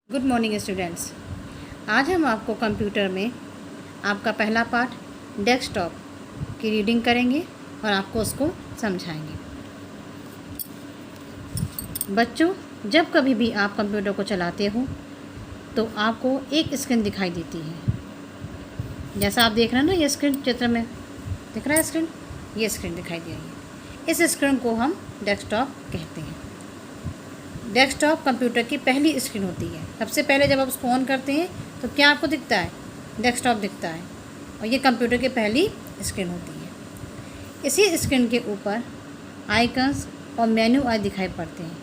Good morning students. आज हम आपको कंप्यूटर में आपका पहला पार्ट डेस्कटॉप की रीडिंग करेंगे और आपको उसको समझाएंगे। बच्चों, जब कभी भी आप कंप्यूटर को चलाते हो तो आपको एक स्क्रीन दिखाई देती है। जैसा आप देख रहे हैं ना, ये स्क्रीन चित्र में दिख रहा है स्क्रीन, ये स्क्रीन दिखाई दे रही है। इस स्क्रीन को हम डेस्कटॉप कहते हैं। डेस्कटॉप कंप्यूटर की पहली स्क्रीन होती है। सबसे पहले जब आप उसको ऑन करते हैं तो क्या आपको दिखता है? डेस्कटॉप दिखता है, और ये कंप्यूटर की पहली स्क्रीन होती है। इसी स्क्रीन के ऊपर आइकन्स और मेन्यू आदि दिखाई पड़ते हैं।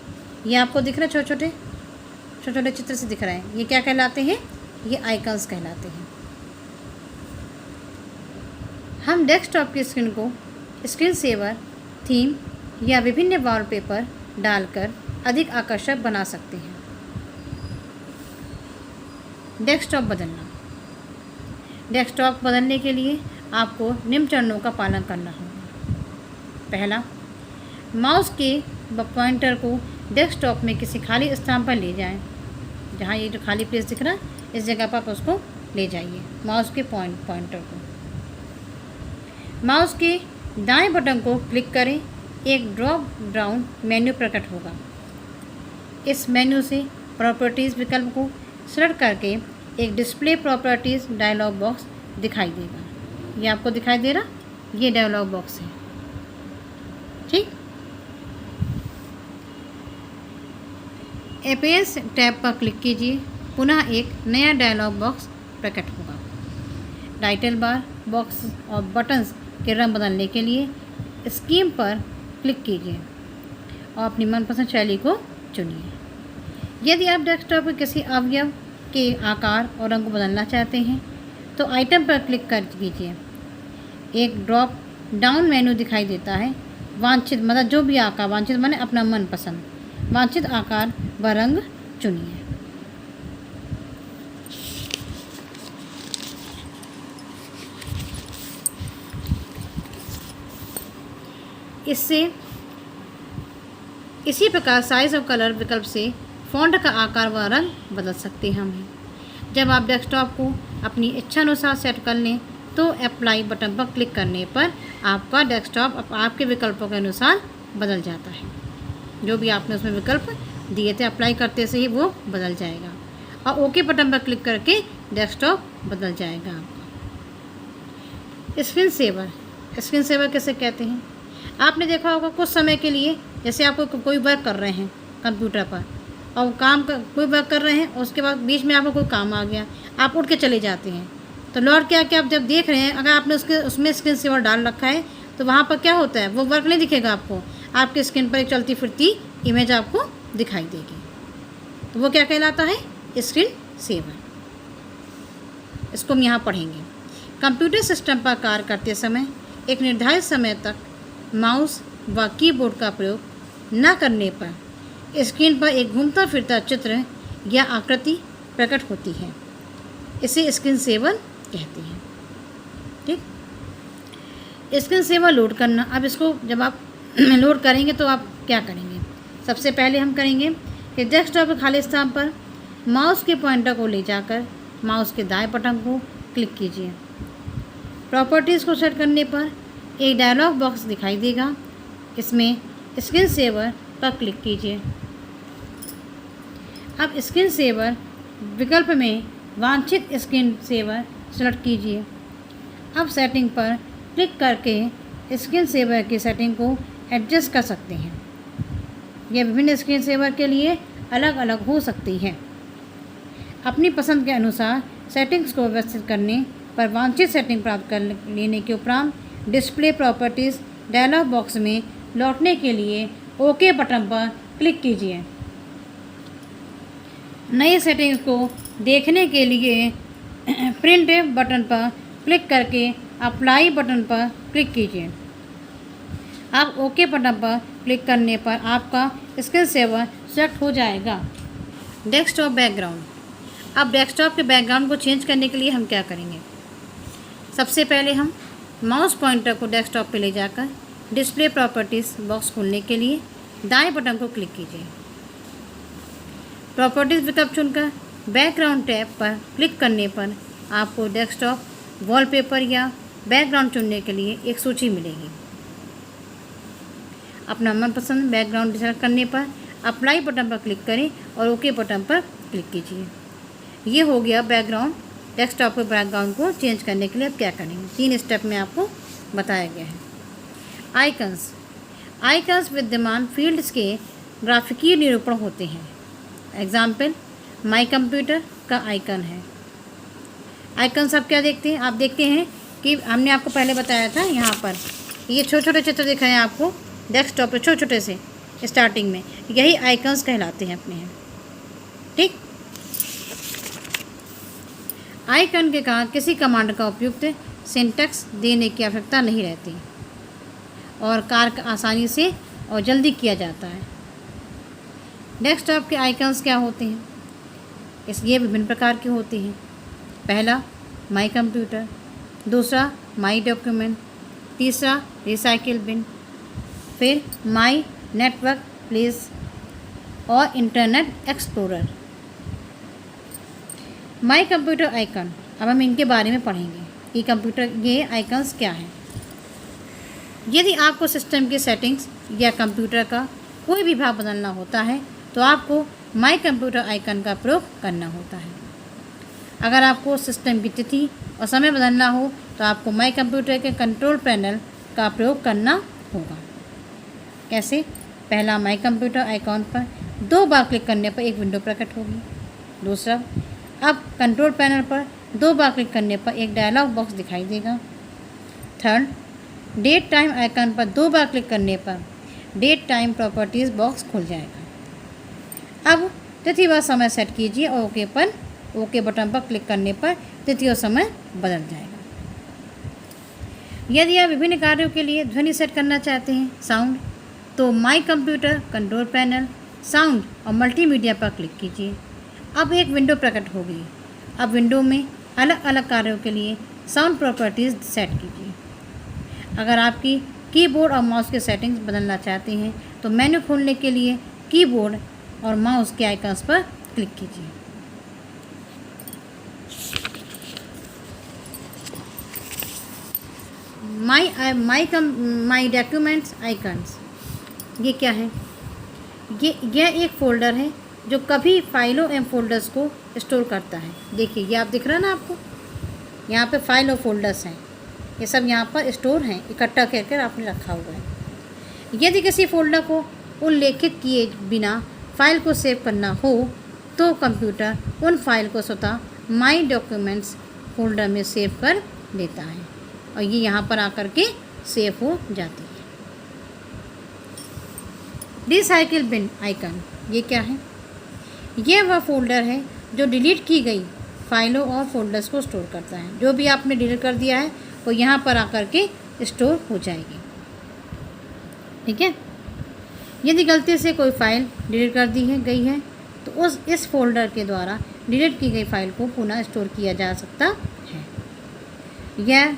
ये आपको दिख रहे हैं, छोटे छोटे चित्र से दिख रहे हैं। ये क्या कहलाते हैं? ये आइकन्स कहलाते हैं। हम डेस्कटॉप की स्क्रीन को स्क्रीन सेवर, थीम या विभिन्न वॉलपेपर डालकर अधिक आकर्षक बना सकते हैं। डेस्कटॉप बदलना। डेस्कटॉप बदलने के लिए आपको निम्न चरणों का पालन करना होगा। पहला, माउस के पॉइंटर को डेस्कटॉप में किसी खाली स्थान पर ले जाएं। जहां ये जो खाली प्लेस दिख रहा है, इस जगह पर आप उसको ले जाइए, माउस के पॉइंटर को। माउस के दाएं बटन को क्लिक करें, एक ड्रॉप डाउन मेन्यू प्रकट होगा। इस मेन्यू से प्रॉपर्टीज़ विकल्प को सेलेक्ट करके एक डिस्प्ले प्रॉपर्टीज़ डायलॉग बॉक्स दिखाई देगा। ये आपको दिखाई दे रहा, ये डायलॉग बॉक्स है। ठीक, अपीयरेंस टैब पर क्लिक कीजिए, पुनः एक नया डायलॉग बॉक्स प्रकट होगा। टाइटल बार बॉक्स और बटन्स के रंग बदलने के लिए स्कीम पर क्लिक कीजिए और अपनी मनपसंद शैली को चुनिए। यदि आप डेस्कटॉप के किसी अवयव के आकार और रंग को बदलना चाहते हैं तो आइटम पर क्लिक कर कीजिए। एक ड्रॉप डाउन मेन्यू दिखाई देता है। वांछित मतलब जो भी आकार वांछित माने अपना मनपसंद वांछित आकार व रंग चुनिए। इसी प्रकार साइज़ और कलर विकल्प से फ़ॉन्ट का आकार व रंग बदल सकते हैं हम। जब आप डेस्कटॉप को अपनी इच्छानुसार सेट कर लें तो अप्लाई बटन पर क्लिक करने पर आपका डेस्कटॉप आपके विकल्पों के अनुसार बदल जाता है। जो भी आपने उसमें विकल्प दिए थे, अप्लाई करते से ही वो बदल जाएगा, और ओके बटन पर क्लिक करके डेस्कटॉप बदल जाएगा आपका। स्क्रीन सेवर किसे कहते हैं? आपने देखा होगा, कुछ समय के लिए जैसे आप कोई वर्क कर रहे हैं कंप्यूटर पर और कोई वर्क कर रहे हैं, और उसके बाद बीच में आपको कोई काम आ गया, आप उठ के चले जाते हैं, तो लौट के आके आप जब देख रहे हैं, अगर आपने उसमें स्क्रीन सेवर डाल रखा है तो वहाँ पर क्या होता है, वो वर्क नहीं दिखेगा आपको। आपके स्क्रीन पर एक चलती फिरती इमेज आपको दिखाई देगी। तो वो क्या कहलाता है? Screen saver. इसको हम यहाँ पढ़ेंगे। कंप्यूटर सिस्टम पर कार्य करते समय एक निर्धारित समय तक माउस व कीबोर्ड का प्रयोग न करने पर स्क्रीन पर एक घूमता फिरता चित्र या आकृति प्रकट होती है। इसे स्क्रीन सेवर कहते हैं। ठीक, स्क्रीन सेवर लोड करना। अब इसको जब आप लोड करेंगे तो आप क्या करेंगे? सबसे पहले हम करेंगे कि डेस्कटॉप के खाली स्थान पर माउस के पॉइंटर को ले जाकर माउस के दाएं बटन को क्लिक कीजिए। प्रॉपर्टीज़ को सेट करने पर एक डायलॉग बॉक्स दिखाई देगा। इसमें स्क्रीन सेवर पर क्लिक कीजिए। अब स्क्रीन सेवर विकल्प में वांछित स्क्रीन सेवर सेलेक्ट कीजिए। अब सेटिंग पर क्लिक करके स्क्रीन सेवर की सेटिंग को एडजस्ट कर सकते हैं। यह विभिन्न स्क्रीन सेवर के लिए अलग अलग हो सकती है। अपनी पसंद के अनुसार सेटिंग्स को व्यवस्थित करने पर वांछित सेटिंग प्राप्त कर लेने के उपरांत डिस्प्ले प्रॉपर्टीज़ डायलॉग बॉक्स में लौटने के लिए ओके बटन पर क्लिक कीजिए। नई सेटिंग्स को देखने के लिए प्रिंट बटन पर क्लिक करके अप्लाई बटन पर क्लिक कीजिए। आप ओके बटन पर क्लिक करने पर आपका स्क्रीन सेवर सेलेक्ट हो जाएगा। Desktop background. अब डेस्कटॉप के बैकग्राउंड को चेंज करने के लिए हम क्या करेंगे? सबसे पहले हम माउस पॉइंटर को डेस्कटॉप पे ले जाकर डिस्प्ले प्रॉपर्टीज़ बॉक्स खोलने के लिए दाएं बटन को क्लिक कीजिए। प्रॉपर्टीज़ विकल्प चुनकर बैकग्राउंड टैब पर क्लिक करने पर आपको डेस्कटॉप वॉलपेपर या बैकग्राउंड चुनने के लिए एक सूची मिलेगी। अपना मनपसंद बैकग्राउंड सेलेक्ट करने पर अप्लाई बटन पर क्लिक करें और ओके बटन पर क्लिक कीजिए। ये हो गया बैकग्राउंड। डेस्कटॉप के बैकग्राउंड को चेंज करने के लिए अब क्या करेंगे, 3 स्टेप में आपको बताया गया है। आइकन्स विद्यमान फील्ड्स के ग्राफिकीय निरूपण होते हैं। एग्जाम्पल माई कंप्यूटर का आइकन है। आइकन्स आप क्या देखते हैं, आप देखते हैं कि हमने आपको पहले बताया था यहाँ पर ये छोटे छोटे चित्र दिख रहे हैं आपको डेस्कटॉप पे, छोटे छोटे से स्टार्टिंग में, यही आइकन्स कहलाते हैं अपने यहाँ। ठीक, आइकन के कारण किसी कमांड का उपयुक्त सिंटैक्स देने की आवश्यकता नहीं रहती और कार्य आसानी से और जल्दी किया जाता है। डेस्कटॉप के आइकन्स क्या होते हैं, ये विभिन्न प्रकार के होते हैं। पहला माई कंप्यूटर, दूसरा माई डॉक्यूमेंट, तीसरा रिसाइकिल बिन, फिर माई नेटवर्क प्लेस और internet explorer. My computer icon, अब हम इनके बारे में पढ़ेंगे कि कंप्यूटर ये आइकन्स क्या हैं। यदि आपको सिस्टम की सेटिंग्स या कंप्यूटर का कोई भी भाग बदलना होता है तो आपको माई कंप्यूटर आइकन का प्रयोग करना होता है। अगर आपको सिस्टम की तिथि और समय बदलना हो तो आपको माई कंप्यूटर के कंट्रोल पैनल का प्रयोग करना होगा। कैसे, पहला माई कंप्यूटर आइकॉन पर 2 बार क्लिक करने पर एक विंडो प्रकट होगी। दूसरा, अब कंट्रोल पैनल पर 2 बार क्लिक करने पर एक डायलॉग बॉक्स दिखाई देगा। थर्ड, डेट टाइम आइकन पर 2 बार क्लिक करने पर डेट टाइम प्रॉपर्टीज़ बॉक्स खुल जाएगा। अब तिथि व समय सेट कीजिए और ओके बटन पर क्लिक करने पर तिथि और समय बदल जाएगा। यदि आप विभिन्न कार्यों के लिए ध्वनि सेट करना चाहते हैं, साउंड, तो my computer control panel, sound और मल्टीमीडिया पर क्लिक कीजिए। अब एक विंडो प्रकट हो गई। अब विंडो में अलग अलग कार्यों के लिए साउंड प्रॉपर्टीज़ सेट कीजिए। अगर आपकी कीबोर्ड और माउस के सेटिंग्स बदलना चाहते हैं तो मेन्यू खोलने के लिए कीबोर्ड और माउस के आइकन्स पर क्लिक कीजिए। माई डॉक्यूमेंट्स आइकन्स, ये क्या है, यह एक फ़ोल्डर है जो कभी फाइलों एवं फोल्डर्स को स्टोर करता है। देखिए ये आप दिख रहा है ना आपको, यहाँ पे फाइल और फोल्डर्स हैं, ये सब यहाँ पर स्टोर हैं, इकट्ठा करके आपने रखा हुआ है। यदि किसी फोल्डर को उल्लेखित किए बिना फाइल को सेव करना हो तो कंप्यूटर उन फाइल को स्वतः माई डॉक्यूमेंट्स फोल्डर में सेव कर लेता है और ये यहाँ पर आकर के सेव हो जाती है। रिसाइकिल बिन आइकन, ये क्या है, यह वह फोल्डर है जो डिलीट की गई फाइलों और फोल्डर्स को स्टोर करता है। जो भी आपने डिलीट कर दिया है वो यहाँ पर आकर के स्टोर हो जाएगी। ठीक है, यदि गलती से कोई फ़ाइल डिलीट कर दी गई है तो इस फोल्डर के द्वारा डिलीट की गई फ़ाइल को पुनः स्टोर किया जा सकता है। यह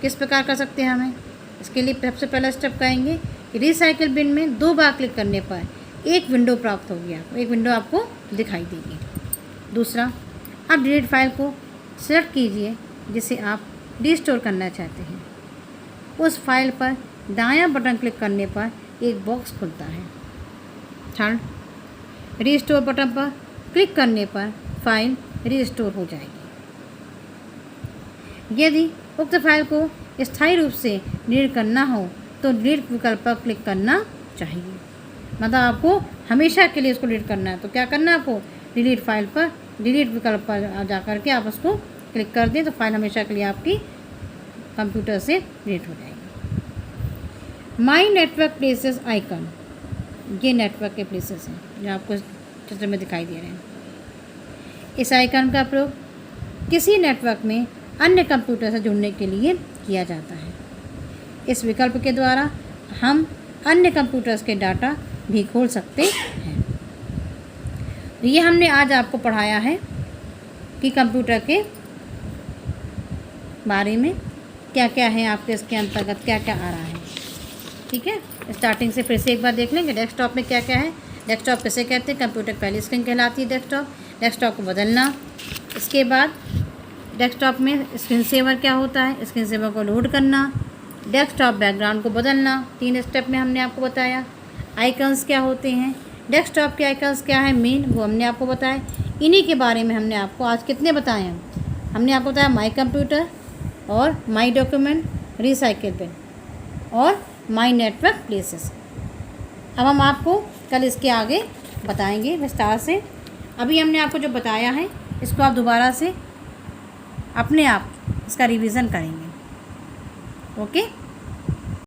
किस प्रकार कर सकते हैं हमें, इसके लिए सबसे पहला स्टेप कहेंगे कि रिसाइकिल बिन में 2 बार क्लिक करने पर एक विंडो प्राप्त होगी, आपको एक विंडो आपको दिखाई देगी। दूसरा, आप डिलीट फाइल को सेलेक्ट कीजिए जिसे आप रिस्टोर करना चाहते हैं। उस फाइल पर दायां बटन क्लिक करने पर एक बॉक्स खुलता है। थर्ड, रिस्टोर बटन पर क्लिक करने पर फाइल रिस्टोर हो जाएगी। यदि उक्त फाइल को स्थायी रूप से डिलीट करना हो तो डिलीट विकल्प पर क्लिक करना चाहिए। मतलब आपको हमेशा के लिए इसको डिलीट करना है तो क्या करना है, आपको डिलीट फाइल पर डिलीट विकल्प पर जा कर के आप उसको क्लिक कर दें तो फाइल हमेशा के लिए आपकी कंप्यूटर से डिलीट हो जाएगी। माई नेटवर्क प्लेसेस आइकन, ये नेटवर्क के प्लेसेस हैं जो आपको चित्र में दिखाई दे रहे हैं। इस आइकन का प्रयोग किसी नेटवर्क में अन्य कंप्यूटर से जुड़ने के लिए किया जाता है। इस विकल्प के द्वारा हम अन्य कंप्यूटर्स के डाटा भी खोल सकते हैं। ये हमने आज आपको पढ़ाया है कि कंप्यूटर के बारे में क्या क्या है, आपके इसके अंतर्गत क्या क्या आ रहा है। ठीक है, स्टार्टिंग से फिर से एक बार देख लेंगे। डेस्कटॉप में क्या क्या है, डेस्कटॉप किसे कहते हैं, कंप्यूटर पहली स्क्रीन कहलाती है डेस्कटॉप। डेस्कटॉप को बदलना। इसके बाद डेस्कटॉप में स्क्रीन सेवर क्या होता है, स्क्रीन सेवर को लोड करना। डेस्कटॉप बैकग्राउंड को बदलना, 3 स्टेप में हमने आपको बताया। आइकन्स क्या होते हैं, डेस्कटॉप के आइकन्स क्या है मेन, वो हमने आपको बताया। इन्हीं के बारे में हमने आपको आज कितने बताए हैं। हमने आपको बताया माई कंप्यूटर और माई डॉक्यूमेंट, रिसाइकिल और माई नेटवर्क प्लेसेस। अब हम आपको कल इसके आगे बताएंगे विस्तार से। अभी हमने आपको जो बताया है इसको आप दोबारा से अपने आप इसका रिवीजन करेंगे। ओके।